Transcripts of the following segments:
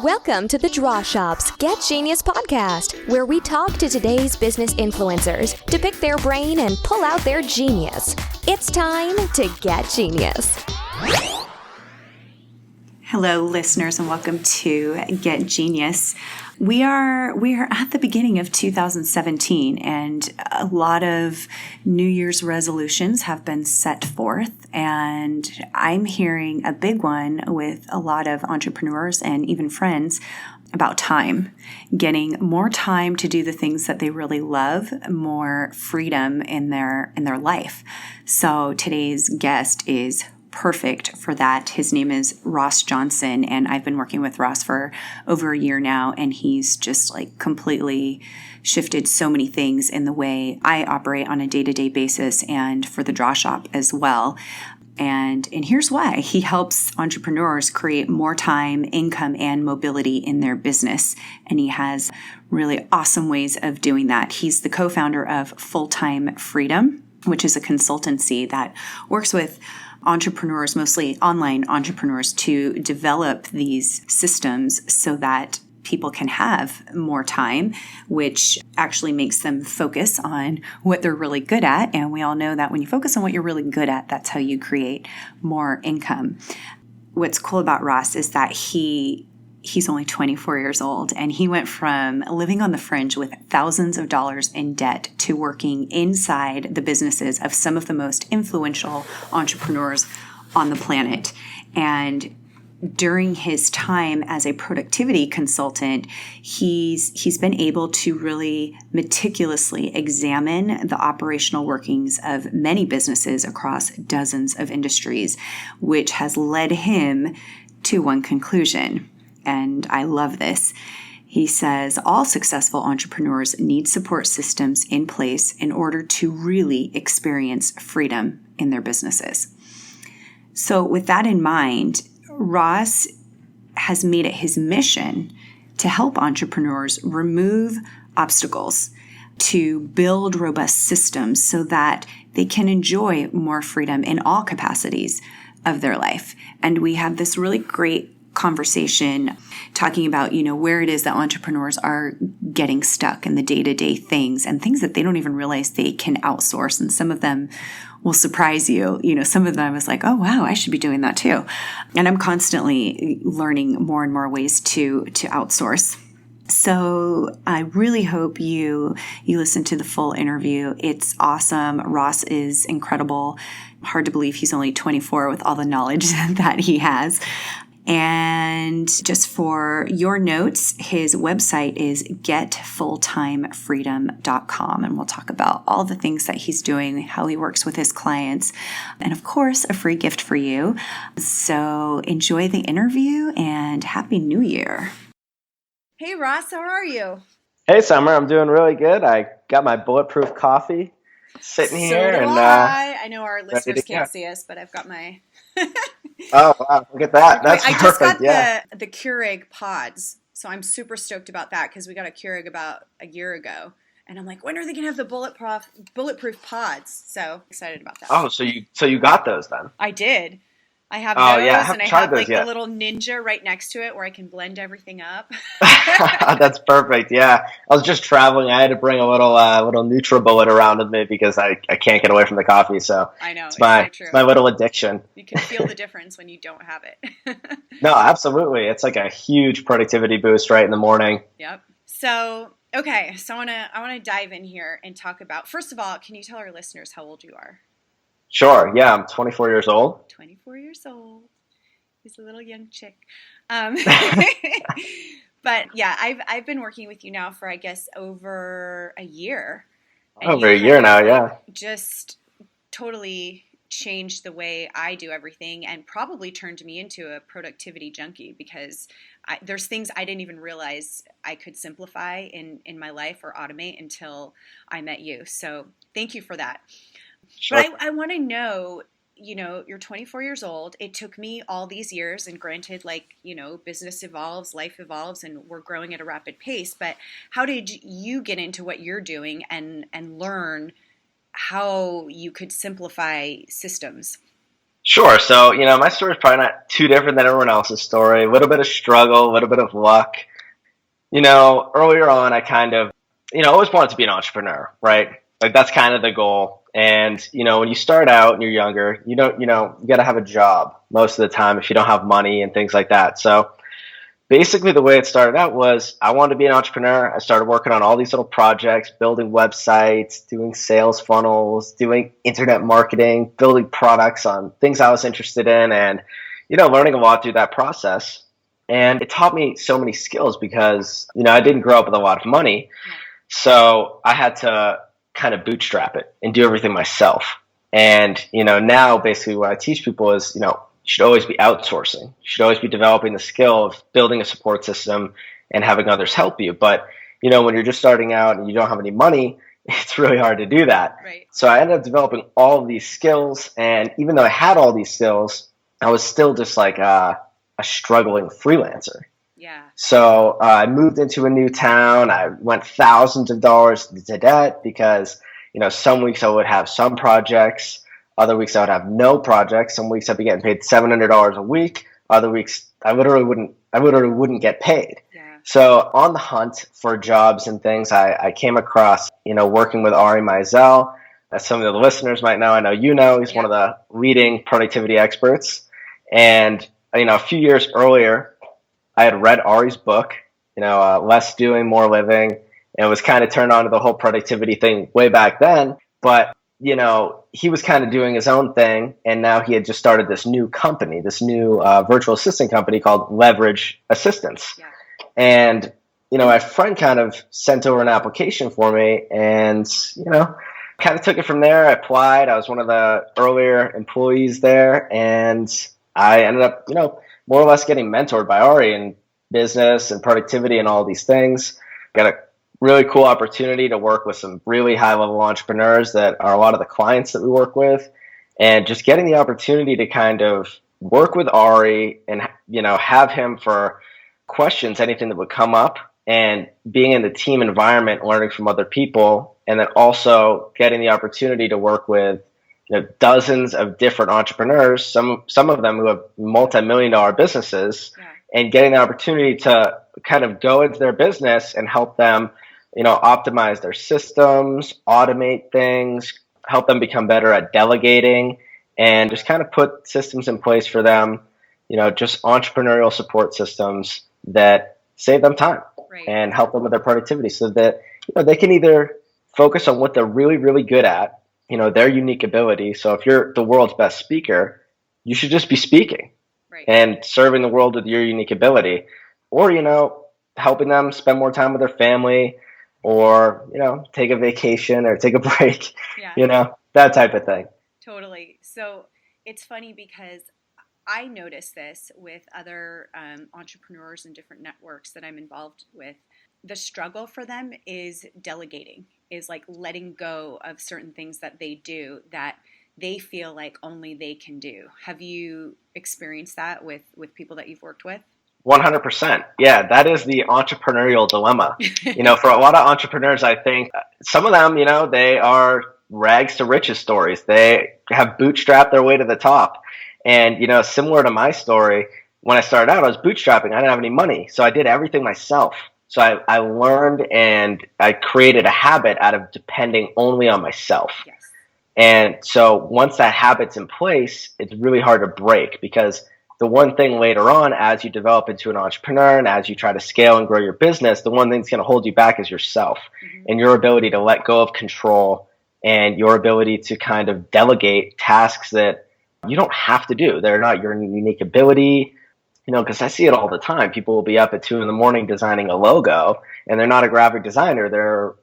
Welcome to the Draw Shop's Get Genius podcast, where we talk to today's business influencers to pick their brain and pull out their genius. It's time to get genius. Hello, listeners, and welcome to Get Genius. We are at the beginning of 2017, and a lot of New Year's resolutions have been set forth, and I'm hearing a big one with a lot of entrepreneurs and even friends about time, getting more time to do the things that they really love, more freedom in their life. So today's guest is perfect for that. His name is Ross Johnson, and I've been working with Ross for over a year now, and he's just like completely shifted so many things in the way I operate on a day-to-day basis and for the Draw Shop as well. And here's why. He helps entrepreneurs create more time, income, and mobility in their business. And he has really awesome ways of doing that. He's the co-founder of Fulltime Freedom, which is a consultancy that works with entrepreneurs, mostly online entrepreneurs, to develop these systems so that people can have more time, which actually makes them focus on what they're really good at. And we all know that when you focus on what you're really good at, that's how you create more income. What's cool about Ross is that he's only 24 years old, and he went from living on the fringe with thousands of dollars in debt to working inside the businesses of some of the most influential entrepreneurs on the planet. And during his time as a productivity consultant, he's been able to really meticulously examine the operational workings of many businesses across dozens of industries, which has led him to one conclusion. And I love this. He says all successful entrepreneurs need support systems in place in order to really experience freedom in their businesses. So with that in mind, Ross has made it his mission to help entrepreneurs remove obstacles, to build robust systems so that they can enjoy more freedom in all capacities of their life. And we have this really great conversation talking about, where it is that entrepreneurs are getting stuck in the day-to-day things and things that they don't even realize they can outsource. And some of them will surprise you. Some of them is like, oh, wow, I should be doing that too. And I'm constantly learning more and more ways to outsource. So I really hope you listen to the full interview. It's awesome. Ross is incredible. Hard to believe he's only 24 with all the knowledge that he has. And just for your notes, his website is getfulltimefreedom.com. And we'll talk about all the things that he's doing, how he works with his clients, and of course, a free gift for you. So enjoy the interview and Happy New Year. Hey, Ross, how are you? Hey, Summer, I'm doing really good. I got my bulletproof coffee sitting here. So do I know our listeners can't see us, but I've got my... Oh, wow. Look at that. That's I perfect. just got the Keurig pods, so I'm super stoked about that because we got a Keurig about a year ago. And I'm like, when are they going to have the bulletproof pods? So excited about that. Oh, so you got those then? I did. I have those, and I have like a little Ninja right next to it where I can blend everything up. That's perfect. Yeah, I was just traveling. I had to bring a little NutriBullet around with me because I can't get away from the coffee. So I know it's so true. It's my little addiction. You can feel the difference when you don't have it. No, absolutely. It's like a huge productivity boost right in the morning. Yep. So okay, so I want to dive in here and talk about, first of all, can you tell our listeners how old you are? Sure. Yeah, I'm 24 years old. 24 years old. He's a little young chick. But yeah, I've been working with you now for, I guess, over a year. Over a year now, yeah. Just totally changed the way I do everything and probably turned me into a productivity junkie because there's things I didn't even realize I could simplify in my life or automate until I met you. So thank you for that. Sure. But I want to know, you're 24 years old. It took me all these years, and granted, business evolves, life evolves, and we're growing at a rapid pace. But how did you get into what you're doing and learn how you could simplify systems? Sure. So, my story is probably not too different than everyone else's story. A little bit of struggle, a little bit of luck. Earlier on, I kind of, always wanted to be an entrepreneur, right? Like that's kind of the goal. And, when you start out and you're younger, you got to have a job most of the time if you don't have money and things like that. So basically the way it started out was I wanted to be an entrepreneur. I started working on all these little projects, building websites, doing sales funnels, doing internet marketing, building products on things I was interested in, and, learning a lot through that process. And it taught me so many skills because, I didn't grow up with a lot of money. So I had to kind of bootstrap it and do everything myself. And, now basically what I teach people is, you should always be outsourcing. You should always be developing the skill of building a support system and having others help you. But, when you're just starting out and you don't have any money, it's really hard to do that. Right. So I ended up developing all of these skills. And even though I had all these skills, I was still just like a struggling freelancer. Yeah. So I moved into a new town. I went thousands of dollars into debt because, some weeks I would have some projects. Other weeks I would have no projects. Some weeks I'd be getting paid $700 a week. Other weeks I literally wouldn't get paid. Yeah. So on the hunt for jobs and things, I came across, working with Ari Meisel. As some of the listeners might know, I know he's one of the leading productivity experts. And, a few years earlier, I had read Ari's book, Less Doing, More Living, and was kind of turned on to the whole productivity thing way back then. But he was kind of doing his own thing, and now he had just started this new company, this new virtual assistant company called Leverage Assistance. Yeah. And, my friend kind of sent over an application for me and, kind of took it from there. I applied. I was one of the earlier employees there, and I ended up, more or less getting mentored by Ari in business and productivity and all these things. Got a really cool opportunity to work with some really high-level entrepreneurs that are a lot of the clients that we work with, and just getting the opportunity to kind of work with Ari and, have him for questions, anything that would come up, and being in the team environment, learning from other people, and then also getting the opportunity to work with dozens of different entrepreneurs, some of them who have multi-million-dollar businesses, and getting the opportunity to kind of go into their business and help them optimize their systems, automate things, help them become better at delegating, and just kind of put systems in place for them, just entrepreneurial support systems that save them time and help them with their productivity so that, they can either focus on what they're really, really good at, their unique ability. So if you're the world's best speaker, you should just be speaking and serving the world with your unique ability, or, helping them spend more time with their family, or, take a vacation or take a break, that type of thing. Totally. So it's funny because I notice this with other entrepreneurs and different networks that I'm involved with. The struggle for them is delegating, is like letting go of certain things that they do that they feel like only they can do. Have you experienced that with people that you've worked with? 100%. Yeah, that is the entrepreneurial dilemma. For a lot of entrepreneurs, I think some of them, they are rags to riches stories. They have bootstrapped their way to the top. And, similar to my story, when I started out, I was bootstrapping. I didn't have any money. So I did everything myself. So I learned and I created a habit out of depending only on myself. Yes. And so once that habit's in place, it's really hard to break, because the one thing later on, as you develop into an entrepreneur and as you try to scale and grow your business, the one thing that's going to hold you back is yourself, and your ability to let go of control and your ability to kind of delegate tasks that you don't have to do. They're not your unique ability, because I see it all the time. People will be up at 2 a.m. designing a logo, and they're not a graphic designer. They're,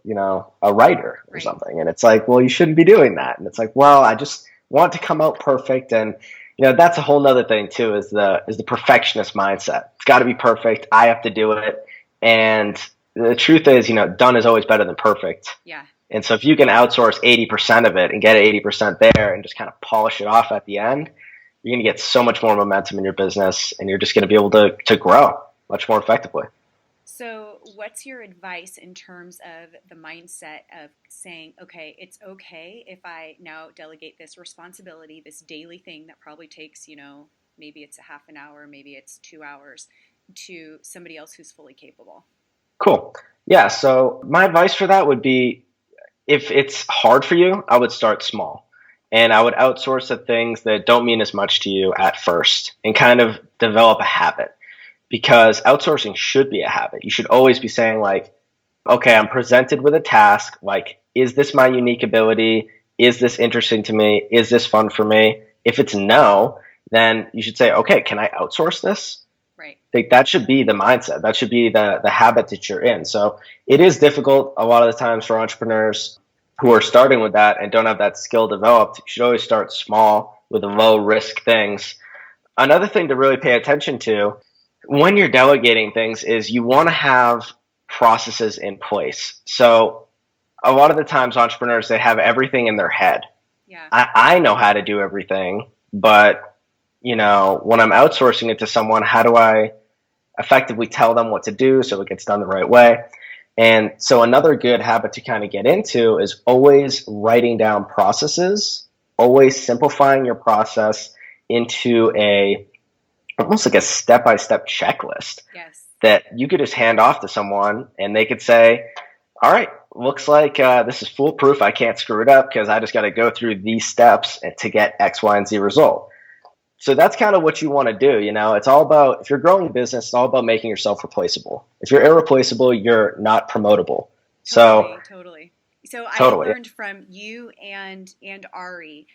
a writer or something. And it's like, well, you shouldn't be doing that. And it's like, well, I just want to come out perfect. And that's a whole nother thing too, is the perfectionist mindset. It's got to be perfect. I have to do it. And the truth is, done is always better than perfect. Yeah. And so if you can outsource 80% of it and get 80% there and just kind of polish it off at the end, you're going to get so much more momentum in your business, and you're just going to be able to grow much more effectively. So, what's your advice in terms of the mindset of saying, okay, it's okay if I now delegate this responsibility, this daily thing that probably takes, maybe it's a half an hour, maybe it's 2 hours, to somebody else who's fully capable? Cool. Yeah. So my advice for that would be, if it's hard for you, I would start small and I would outsource the things that don't mean as much to you at first and kind of develop a habit, because outsourcing should be a habit. You should always be saying like, okay, I'm presented with a task. Like, is this my unique ability? Is this interesting to me? Is this fun for me? If it's no, then you should say, okay, can I outsource this? Right. Think that should be the mindset. That should be the habit that you're in. So it is difficult a lot of the times for entrepreneurs who are starting with that and don't have that skill developed. You should always start small with low risk things. Another thing to really pay attention to when you're delegating things is you want to have processes in place. So a lot of the times entrepreneurs, they have everything in their head. Yeah. I know how to do everything, but when I'm outsourcing it to someone, how do I effectively tell them what to do so it gets done the right way? And so another good habit to kind of get into is always writing down processes, always simplifying your process into almost like a step-by-step checklist. Yes. That you could just hand off to someone and they could say, all right, looks like this is foolproof. I can't screw it up because I just got to go through these steps to get X, Y, and Z result. So that's kind of what you want to do. It's all about, if you're growing a business, it's all about making yourself replaceable. If you're irreplaceable, you're not promotable. Totally. So I learned from you and Ari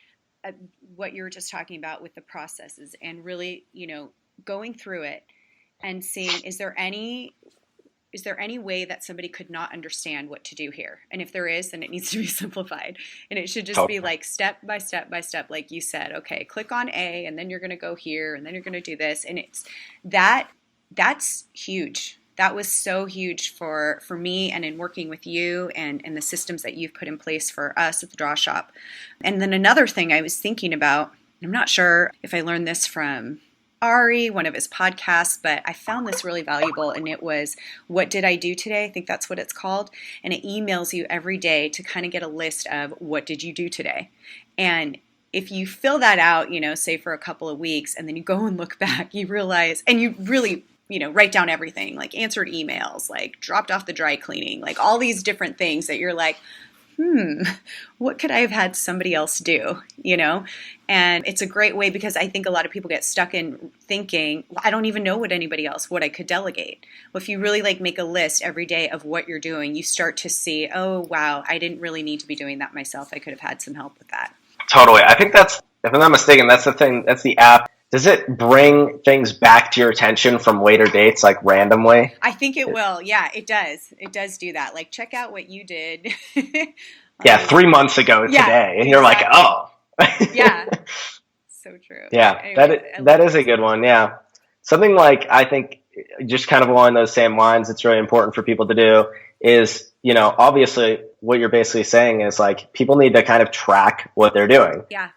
what you were just talking about with the processes and really, going through it and seeing, is there any way that somebody could not understand what to do here? And if there is, then it needs to be simplified. And it should just be like step by step by step, like you said, okay, click on A and then you're going to go here and then you're going to do this. And that's huge. That was so huge for me and in working with you and the systems that you've put in place for us at the Draw Shop. And then another thing I was thinking about, I'm not sure if I learned this from Ari, one of his podcasts, but I found this really valuable, and it was, what did I do today? I think that's what it's called. And it emails you every day to kind of get a list of what did you do today. And if you fill that out, say for a couple of weeks, and then you go and look back, you realize, and you really, write down everything, like answered emails, like dropped off the dry cleaning, like all these different things that you're like, what could I have had somebody else do, And it's a great way, because I think a lot of people get stuck in thinking, well, I don't even know what I could delegate. Well, if you really make a list every day of what you're doing, you start to see, oh, wow, I didn't really need to be doing that myself. I could have had some help with that. Totally. I think if I'm not mistaken, that's the thing. That's the app. Does it bring things back to your attention from later dates, like randomly? I think it will. Yeah, it does. It does do that. Like, check out what you did. Yeah, 3 months ago today. And you're like, oh. Yeah. So true. Yeah, anyway, that is a good one. Yeah. Something like, I think just kind of along those same lines, it's really important for people to do is, obviously what you're basically saying is like, people need to kind of track what they're doing. Yeah.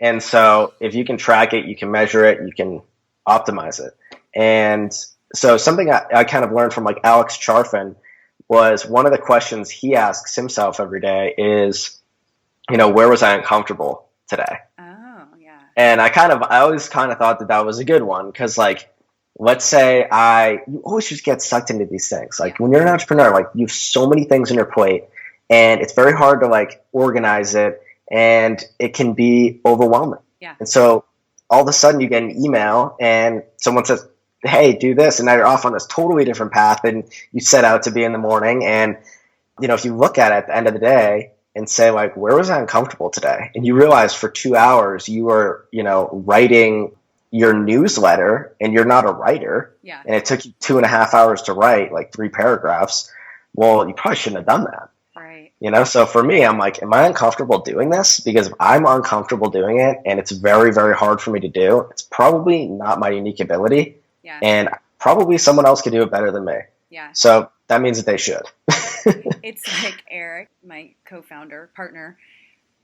And so if you can track it, you can measure it, you can optimize it. And so something I kind of learned from like Alex Charfin was, one of the questions he asks himself every day is, where was I uncomfortable today? Oh, yeah. And I always kind of thought that was a good one, because like, let's say you always just get sucked into these things. Like when you're an entrepreneur, like you have so many things on your plate and it's very hard to like organize it, and it can be overwhelming. Yeah. And so all of a sudden you get an email and someone says, hey, do this. And now you're off on this totally different path than you set out to be in the morning. And, if you look at it at the end of the day and say like, where was I uncomfortable today? And you realize for 2 hours you were, writing your newsletter and you're not a writer. Yeah. And it took you 2.5 hours to write like 3 paragraphs. Well, you probably shouldn't have done that. Right. So for me, I'm like, am I uncomfortable doing this? Because if I'm uncomfortable doing it and it's very, very hard for me to do, it's probably not my unique ability. Yeah. And probably someone else could do it better than me. Yeah. So that means that they should. It's like Eric, my co-founder, partner.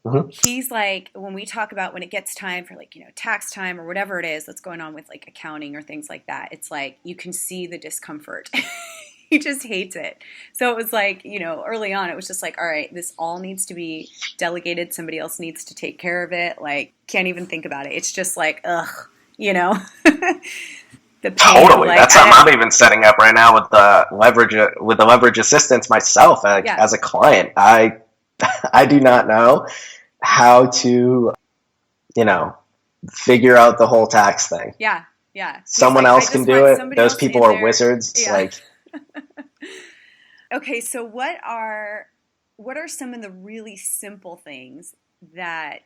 Mm-hmm. He's like, when we talk about when it gets time for like, tax time or whatever it is that's going on with like accounting or things like that, it's like you can see the discomfort He just hates it. So it was like, early on, it was just like, all right, this all needs to be delegated. Somebody else needs to take care of it. Like, can't even think about it. It's just like, ugh, the pain. Totally. Like, That's something I'm even setting up right now with the leverage assistance myself. As a client, I do not know how to, figure out the whole tax thing. Yeah. Yeah. Someone else can do it. Those people are wizards. Yeah. Like, okay. So what are some of the really simple things that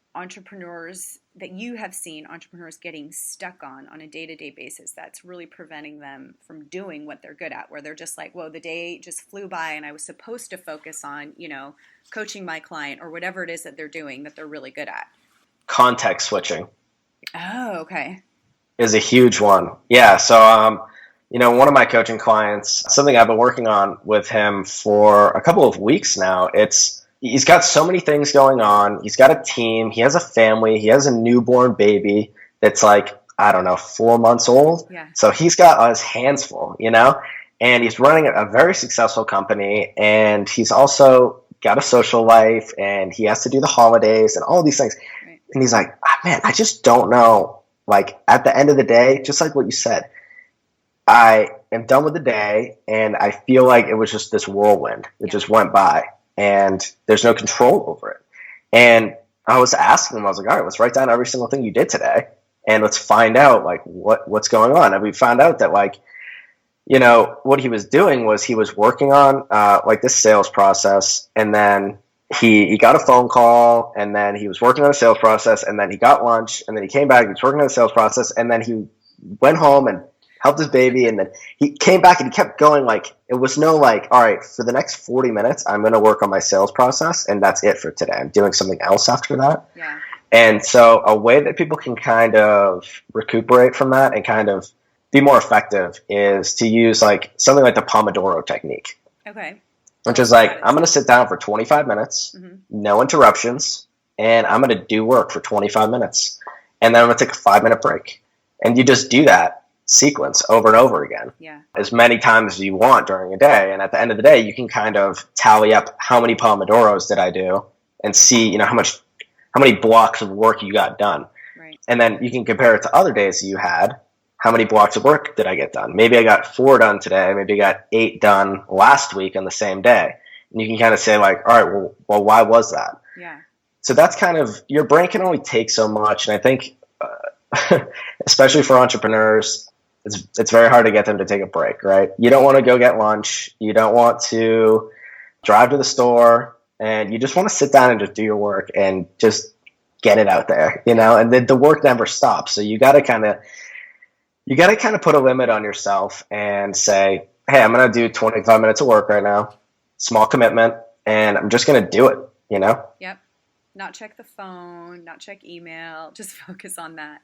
you have seen entrepreneurs getting stuck on a day-to-day basis that's really preventing them from doing what they're good at, where they're just like, whoa, the day just flew by and I was supposed to focus on, coaching my client or whatever it is that they're doing that they're really good at? Context switching. Oh, okay. Is a huge one. Yeah. So, one of my coaching clients, something I've been working on with him for a couple of weeks now, he's got so many things going on. He's got a team. He has a family. He has a newborn baby that's like, I don't know, 4 months old. Yeah. So he's got his hands full, and he's running a very successful company. And he's also got a social life and he has to do the holidays and all these things. Right. And he's like, man, I just don't know. Like at the end of the day, just like what you said, I am done with the day and I feel like it was just this whirlwind that just went by and there's no control over it. And I was asking him, I was like, all right, let's write down every single thing you did today and let's find out like what's going on. And we found out that like, what he was doing was he was working on like this sales process, and then he got a phone call, and then he was working on the sales process, and then he got lunch, and then he came back, he was working on the sales process, and then he went home and helped his baby, and then he came back and he kept going. Like, it was no like, all right, for the next 40 minutes, I'm going to work on my sales process, and that's it for today. I'm doing something else after that. Yeah. And so a way that people can kind of recuperate from that and kind of be more effective is to use like something like the Pomodoro technique. Okay. Which is like, I'm going to sit down for 25 minutes, no interruptions, and I'm going to do work for 25 minutes. And then I'm going to take a 5-minute break. And you just do that sequence over and over again. Yeah. As many times as you want during a day. And at the end of the day, you can kind of tally up how many Pomodoros did I do and see, how many blocks of work you got done. Right. And then you can compare it to other days you had. How many blocks of work did I get done? Maybe I got 4 done today. Maybe I got 8 done last week on the same day. And you can kind of say like, all right, well, why was that? Yeah. So that's kind of, your brain can only take so much. And I think, especially for entrepreneurs, it's very hard to get them to take a break, right? You don't want to go get lunch. You don't want to drive to the store, and you just want to sit down and just do your work and just get it out there, and then the work never stops. So you got to kind of put a limit on yourself and say, hey, I'm going to do 25 minutes of work right now, small commitment, and I'm just going to do it, Yep. Not check the phone, not check email, just focus on that.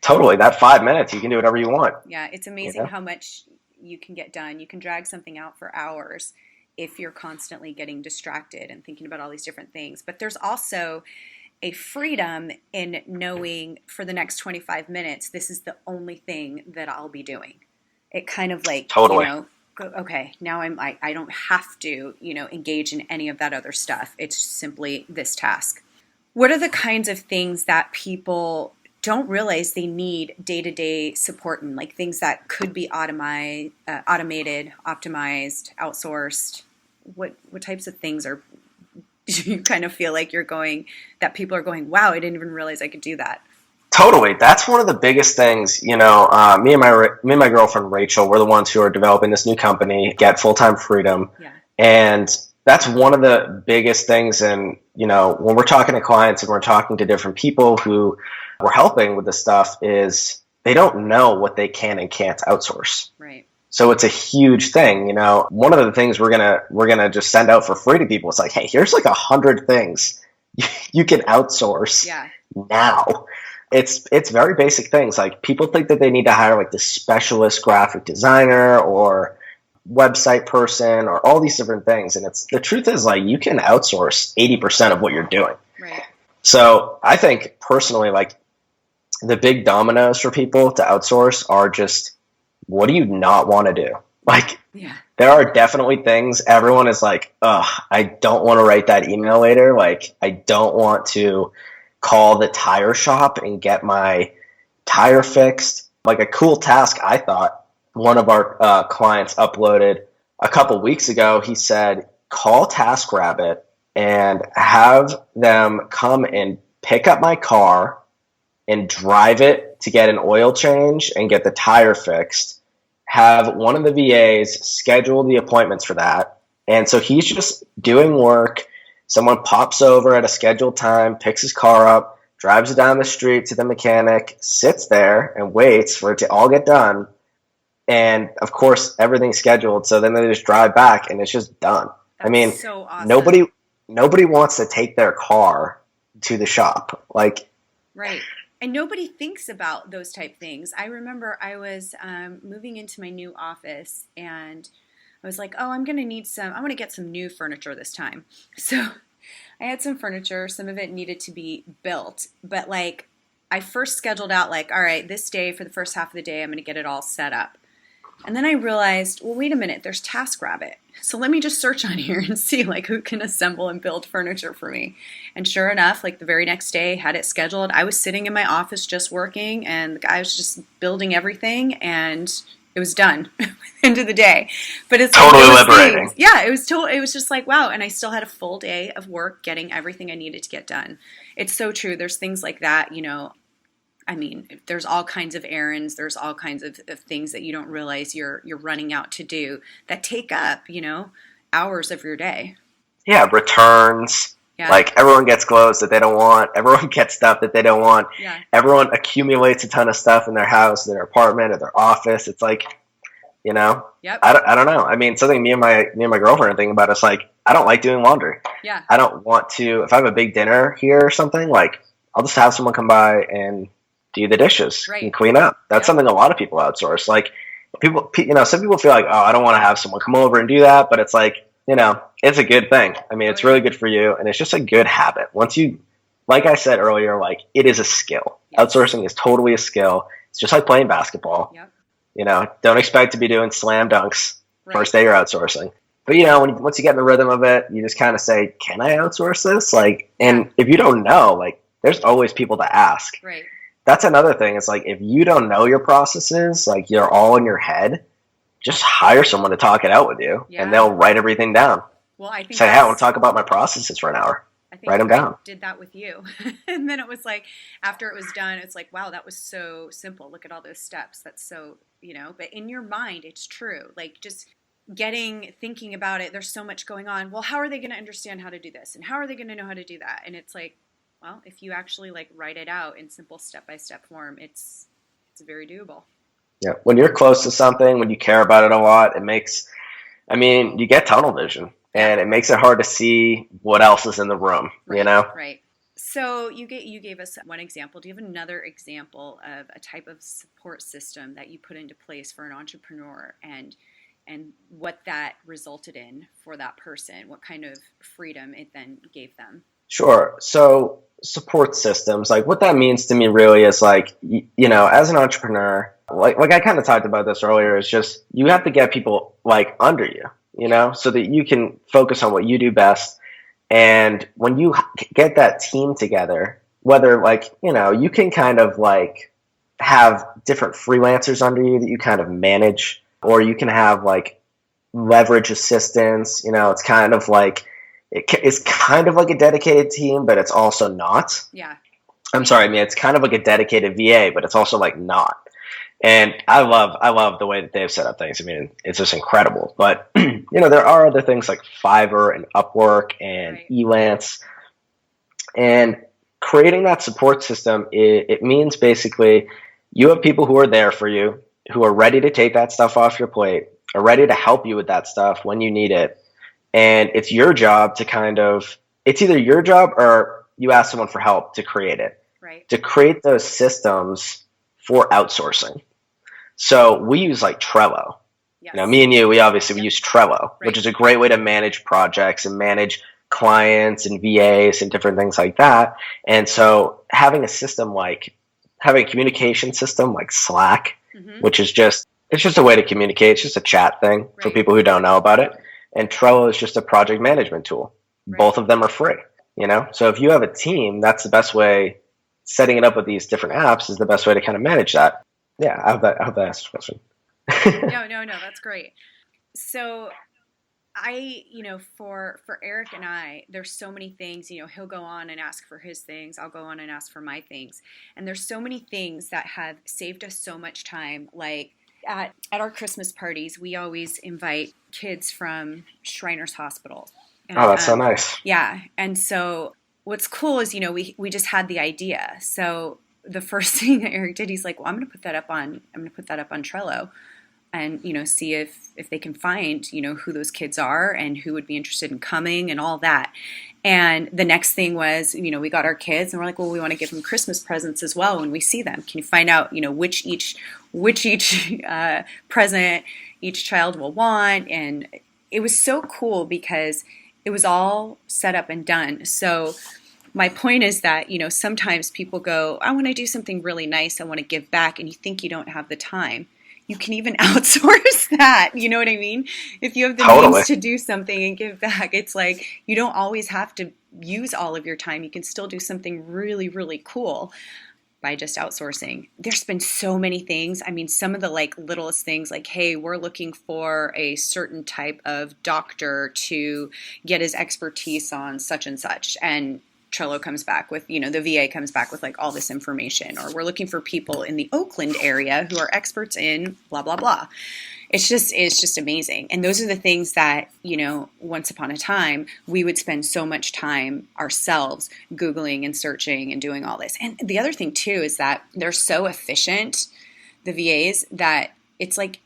Totally. That 5 minutes, you can do whatever you want. Yeah. It's amazing how much you can get done. You can drag something out for hours if you're constantly getting distracted and thinking about all these different things. But there's also a freedom in knowing for the next 25 minutes, this is the only thing that I'll be doing. It kind of like, totally. Okay, now I don't have to, engage in any of that other stuff. It's simply this task. What are the kinds of things that people don't realize they need day-to-day support in, like things that could be automated, optimized, outsourced? What types of things do you kind of feel like that people are going, wow, I didn't even realize I could do that? Totally. That's one of the biggest things, me and my girlfriend, Rachel, we're the ones who are developing this new company, Get Fulltime Freedom. Yeah. And that's one of the biggest things. And, when we're talking to clients and we're talking to different people who we're helping with this stuff, is they don't know what they can and can't outsource. Right. So it's a huge thing. One of the things we're gonna just send out for free to people. It's like, hey, here's like 100 things you can outsource now. It's very basic things. Like, people think that they need to hire like the specialist graphic designer or website person or all these different things. And the truth is, like, you can outsource 80% of what you're doing. Right. So I think personally, like, the big dominoes for people to outsource are just, what do you not want to do? Like, Yeah. there are definitely things everyone is like, ugh, I don't want to write that email later. Like, I don't want to call the tire shop and get my tire fixed. Like, a cool task I thought one of our clients uploaded a couple weeks ago. He said, call TaskRabbit and have them come and pick up my car and drive it to get an oil change and get the tire fixed. Have one of the VAs schedule the appointments for that. And so he's just doing work. Someone pops over at a scheduled time, picks his car up, drives it down the street to the mechanic, sits there and waits for it to all get done. And of course, everything's scheduled. So then they just drive back and it's just done. That's so awesome. Nobody wants to take their car to the shop. Like, right. And nobody thinks about those type things. I remember I was moving into my new office and I was like, oh, I'm going to get some new furniture this time. So I had some furniture. Some of it needed to be built. But like, I first scheduled out like, all right, this day for the first half of the day, I'm going to get it all set up. And then I realized, well, wait a minute, there's TaskRabbit. So let me just search on here and see like who can assemble and build furniture for me. And sure enough, like the very next day, had it scheduled. I was sitting in my office just working and the guy was just building everything and it was done at the end of the day. But it's totally liberating. Yeah, it was just like, wow. And I still had a full day of work getting everything I needed to get done. It's so true. There's things like that, you know. I mean, there's all kinds of errands, there's all kinds of things that you don't realize you're running out to do that take up, you know, hours of your day. Yeah, returns. Yeah. Like, everyone gets clothes that they don't want. Everyone gets stuff that they don't want. Yeah. Everyone accumulates a ton of stuff in their house, their apartment, or their office. It's like, you know, yep. I don't know. I mean, something me and my girlfriend are thinking about is like, I don't like doing laundry. Yeah. I don't want to, if I have a big dinner here or something, like, I'll just have someone come by and do the dishes and clean up. That's something a lot of people outsource. Like, people, you know, some people feel like, oh, I don't want to have someone come over and do that, but it's like, you know, it's a good thing. I mean, it's really good for you, and it's just a good habit. Once you, like I said earlier, like, it is a skill. Yes. Outsourcing is totally a skill. It's just like playing basketball. Yep. You know, don't expect to be doing slam dunks first day you're outsourcing. But, you know, once you get in the rhythm of it, you just kind of say, can I outsource this? Like, and if you don't know, like, there's always people to ask. Right. That's another thing. It's like, if you don't know your processes, like, you're all in your head, just hire someone to talk it out with you, and they'll write everything down. Well, I think say, hey, I want to talk about my processes for an hour. I think write them down. I did that with you. And then it was like, after it was done, it's like, wow, that was so simple. Look at all those steps. That's so, you know, but in your mind, it's true. Like, just thinking about it, there's so much going on. Well, how are they going to understand how to do this? And how are they going to know how to do that? And it's like, well, if you actually like write it out in simple step-by-step form, it's very doable. Yeah. When you're close to something, when you care about it a lot, you get tunnel vision, and it makes it hard to see what else is in the room, right, you know? Right. So you gave us one example. Do you have another example of a type of support system that you put into place for an entrepreneur and what that resulted in for that person? What kind of freedom it then gave them? Sure. So support systems, like, what that means to me really is like, you know, as an entrepreneur, like I kind of talked about this earlier, is just, you have to get people like under you, you know, so that you can focus on what you do best. And when you get that team together, whether like, you know, you can kind of like have different freelancers under you that you kind of manage, or you can have like leverage assistants, you know, it's kind of like, it's kind of like a dedicated team, but it's also not. Yeah. I'm sorry, I mean, it's kind of like a dedicated VA, but it's also like not. And I love the way that they've set up things. I mean, it's just incredible. But, you know, there are other things like Fiverr and Upwork and Elance. And creating that support system, it means basically you have people who are there for you, who are ready to take that stuff off your plate, are ready to help you with that stuff when you need it. And it's your job to it's either your job or you ask someone for help to create it. Right. To create those systems for outsourcing. So we use like Trello. Yes. You know, me and you, we use Trello, which is a great way to manage projects and manage clients and VAs and different things like that. And so having a communication system like Slack, which is just It's just a way to communicate. It's just a chat thing for people who don't know about it. And Trello is just a project management tool. Both of them are free, So if you have a team, that's the best way. Setting it up with these different apps is the best way to kind of manage that. Yeah, I hope that answers the question. No, that's great. So for Eric and I, there's so many things, he'll go on and ask for his things. I'll go on and ask for my things. And there's so many things that have saved us so much time. Like at our Christmas parties, we always invite kids from Shriners Hospital. And, that's so nice. Yeah. And so what's cool is, we just had the idea. So the first thing that Eric did, he's like, well, I'm going to put that up on Trello. And, see if they can find, who those kids are and who would be interested in coming and all that. And the next thing was, we got our kids and we're like, well, we want to give them Christmas presents as well when we see them. Can you find out, which each present each child will want? And it was so cool because it was all set up and done. So my point is that, sometimes people go, I want to do something really nice. I want to give back. And you think you don't have the time. You can even outsource that. You know what I mean? If you have the means to do something and give back, it's like you don't always have to use all of your time. You can still do something really, really cool by just outsourcing. There's been so many things. I mean, some of the littlest things like, hey, we're looking for a certain type of doctor to get his expertise on such and such. And Trello comes back with, the VA comes back with all this information, or we're looking for people in the Oakland area who are experts in blah, blah, blah. It's just amazing. And those are the things that, once upon a time, we would spend so much time ourselves Googling and searching and doing all this. And the other thing too, is that they're so efficient, the VAs, that it's like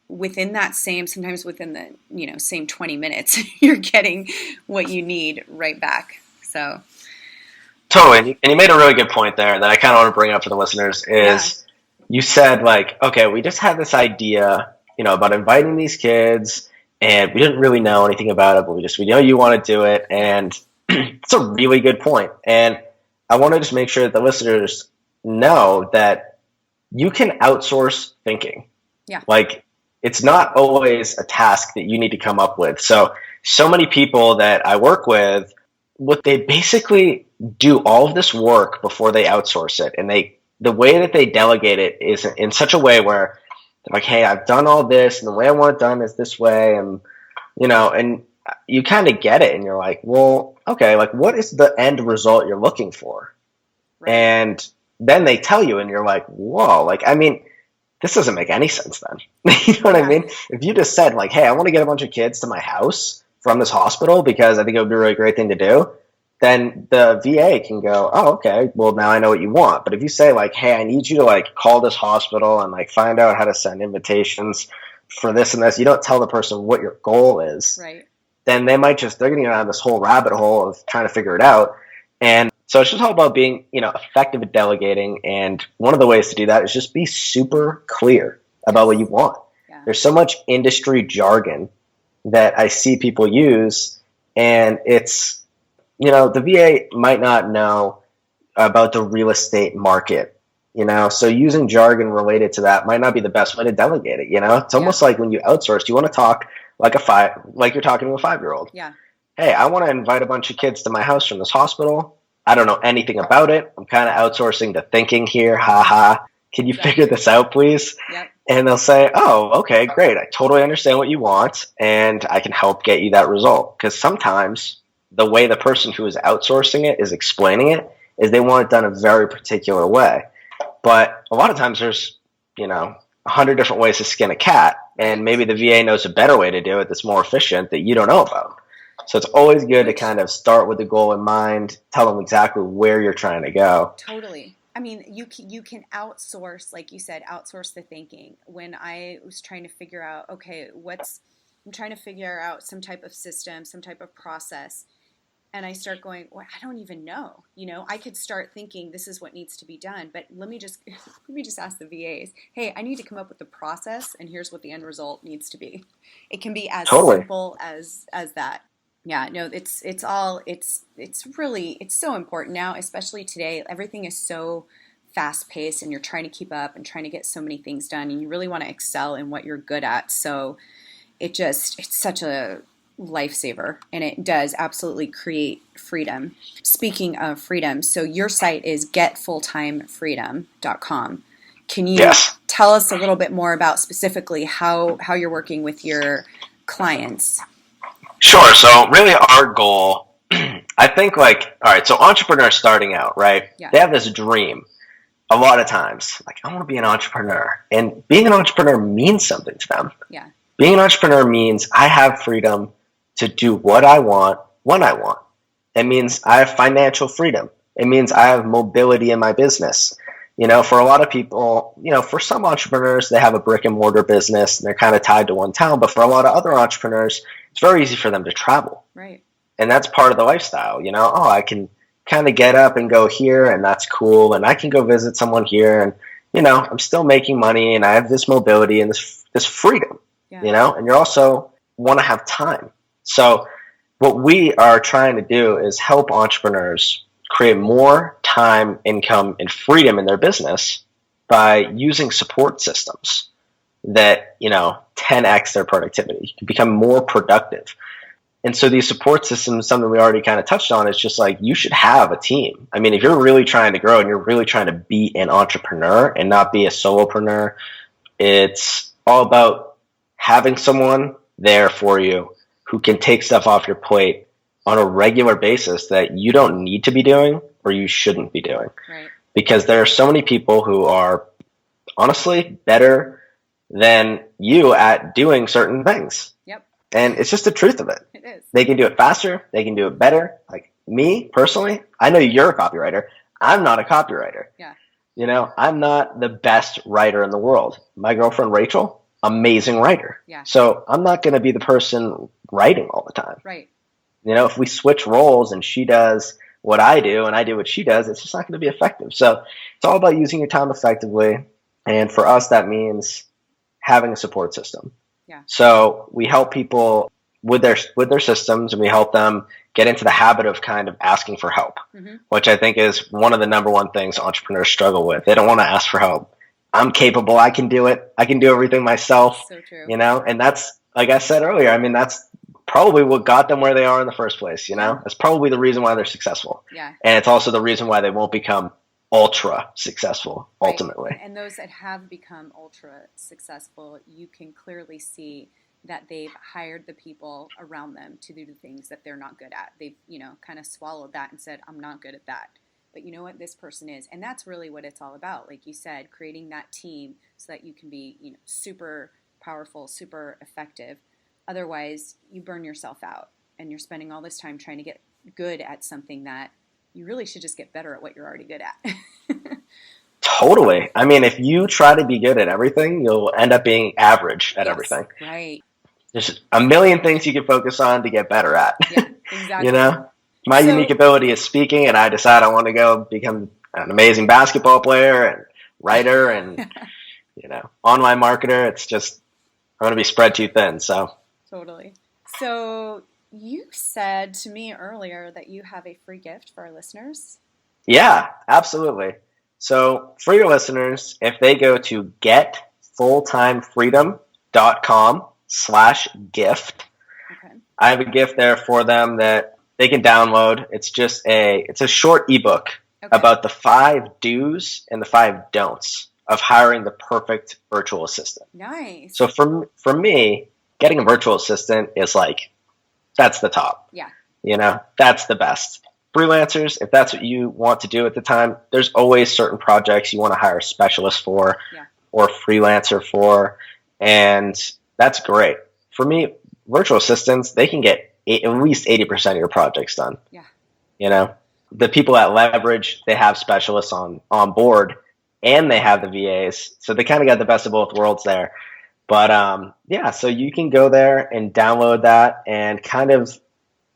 within that sometimes within the, same 20 minutes, you're getting what you need right back. So. Totally. And you made a really good point there that I kind of want to bring up for the listeners is you said okay, we just had this idea, about inviting these kids and we didn't really know anything about it, but we know you want to do it. And it's a really good point. And I want to just make sure that the listeners know that you can outsource thinking. Yeah. It's not always a task that you need to come up with. So many people that I work with, they basically do all of this work before they outsource it. And the way that they delegate it is in such a way where they're like, hey, I've done all this and the way I want it done is this way. And, and you kind of get it and you're like, well, okay, what is the end result you're looking for? Right. And then they tell you and you're like, whoa, this doesn't make any sense then. You know what I mean? If you just said hey, I want to get a bunch of kids to my house from this hospital because I think it would be a really great thing to do, then the VA can go, oh, okay, well, now I know what you want. But if you say hey, I need you to call this hospital and find out how to send invitations for this and this, you don't tell the person what your goal is. Right. Then they're going to go down this whole rabbit hole of trying to figure it out. And so it's just all about being, effective at delegating. And one of the ways to do that is just be super clear about what you want. Yeah. There's so much industry jargon that I see people use, and it's, the VA might not know about the real estate market, so using jargon related to that might not be the best way to delegate it. It's almost like when you outsource, you want to talk like you're talking to a 5-year-old. Yeah. Hey, I want to invite a bunch of kids to my house from this hospital. I don't know anything about it. I'm kind of outsourcing the thinking here. Ha ha. Can you figure this out, please? Yep. And they'll say, oh, okay, great. I totally understand what you want, and I can help get you that result. Because sometimes the way the person who is outsourcing it is explaining it is they want it done a very particular way. But a lot of times there's, 100 different ways to skin a cat, and maybe the VA knows a better way to do it that's more efficient that you don't know about. So it's always good to kind of start with the goal in mind, tell them exactly where you're trying to go. Totally. I mean, you can outsource, like you said, outsource the thinking. When I was trying to figure out, okay, I'm trying to figure out some type of system, some type of process, and I start going, well, I don't even know. I could start thinking this is what needs to be done, but let me just ask the VAs, hey, I need to come up with the process, and here's what the end result needs to be. It can be as simple as that. Yeah, no, it's so important now, especially today. Everything is so fast paced and you're trying to keep up and trying to get so many things done, and you really want to excel in what you're good at. So it's such a lifesaver, and it does absolutely create freedom. Speaking of freedom, so your site is getfulltimefreedom.com. Can you tell us a little bit more about specifically how you're working with your clients? Sure. So really our goal, I think all right, so entrepreneurs starting out, right? Yeah. They have this dream a lot of times, like, I want to be an entrepreneur. And being an entrepreneur means something to them. Yeah. Being an entrepreneur means I have freedom to do what I want when I want. It means I have financial freedom. It means I have mobility in my business. For a lot of people, for some entrepreneurs, they have a brick and mortar business and they're kind of tied to one town. But for a lot of other entrepreneurs, it's very easy for them to travel. Right. And that's part of the lifestyle. I can kind of get up and go here, and that's cool. And I can go visit someone here, and, I'm still making money, and I have this mobility and this freedom, and you also want to have time. So what we are trying to do is help entrepreneurs create more time, income, and freedom in their business by using support systems that, 10x their productivity, to become more productive. And so these support systems, something we already kind of touched on, is just like, you should have a team. I mean, if you're really trying to grow and you're really trying to be an entrepreneur and not be a solopreneur, it's all about having someone there for you who can take stuff off your plate on a regular basis that you don't need to be doing or you shouldn't be doing. Right. Because there are so many people who are honestly better than you at doing certain things. Yep. And it's just the truth of it. It is. They can do it faster. They can do it better. Like me personally, I know you're a copywriter. I'm not a copywriter. Yeah. I'm not the best writer in the world. My girlfriend, Rachel, amazing writer. Yeah. So I'm not going to be the person writing all the time. Right. If we switch roles and she does what I do and I do what she does, it's just not going to be effective. So it's all about using your time effectively. And for us, that means having a support system. Yeah. So we help people with their systems, and we help them get into the habit of kind of asking for help, which I think is one of the number one things entrepreneurs struggle with. They don't want to ask for help. I'm capable. I can do it. I can do everything myself. So true. And that's, like I said earlier, I mean, that's probably what got them where they are in the first place. That's probably the reason why they're successful. Yeah. And it's also the reason why they won't become ultra successful ultimately. Right. And those that have become ultra successful, you can clearly see that they've hired the people around them to do the things that they're not good at. They've, kind of swallowed that and said, I'm not good at that. But you know what? This person is. And that's really what it's all about. Like you said, creating that team so that you can be, super powerful, super effective. Otherwise, you burn yourself out and you're spending all this time trying to get good at something that you really should just get better at what you're already good at. Totally. I mean, if you try to be good at everything, you'll end up being average at everything. Right. There's a million things you can focus on to get better at. Yeah, exactly. My unique ability is speaking, and I decide I want to go become an amazing basketball player and writer and, online marketer. It's just, I'm going to be spread too thin. So totally. So you said to me earlier that you have a free gift for our listeners. Yeah, absolutely. So for your listeners, if they go to getfulltimefreedom.com/gift, okay, I have a gift there for them that they can download. It's a short ebook about the 5 do's and the 5 don'ts of hiring the perfect virtual assistant. Nice. So for me, getting a virtual assistant is that's the top. Yeah. That's the best. Freelancers, if that's what you want to do at the time, there's always certain projects you want to hire a specialist for or freelancer for, and that's great. For me, virtual assistants, they can get at least 80% of your projects done. Yeah. The people at Leverage, they have specialists on board, and they have the VAs, so they kind of got the best of both worlds there. But so you can go there and download that and kind of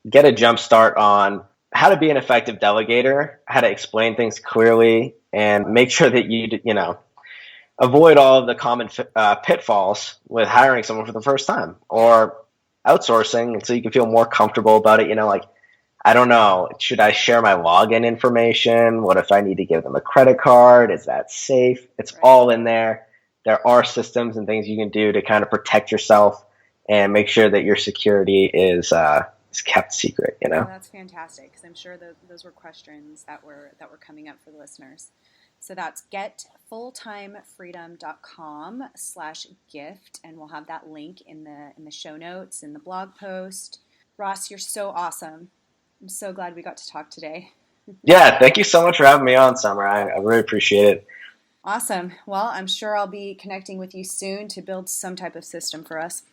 get a jump start on how to be an effective delegator, how to explain things clearly, and make sure that you avoid all of the common pitfalls with hiring someone for the first time or outsourcing, and so you can feel more comfortable about it. I don't know, should I share my login information? What if I need to give them a credit card? Is that safe? It's all in there. There are systems and things you can do to kind of protect yourself and make sure that your security is kept secret, you know? Oh, that's fantastic, because I'm sure those were questions that were coming up for the listeners. So that's getfulltimefreedom.com/gift, and we'll have that link in the show notes, in the blog post. Ross, you're so awesome. I'm so glad we got to talk today. Yeah, thank you so much for having me on, Summer. I really appreciate it. Awesome. Well, I'm sure I'll be connecting with you soon to build some type of system for us.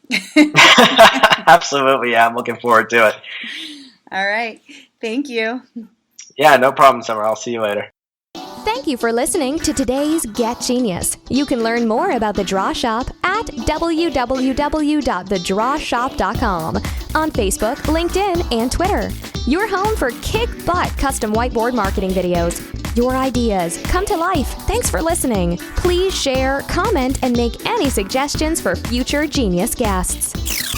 Absolutely, yeah, I'm looking forward to it. All right. Thank you. Yeah, no problem, Summer. I'll see you later. Thank you for listening to today's Get Genius. You can learn more about The Draw Shop at www.thedrawshop.com on Facebook, LinkedIn, and Twitter. Your home for kick-butt custom whiteboard marketing videos. Your ideas come to life. Thanks for listening. Please share, comment, and make any suggestions for future Genius guests.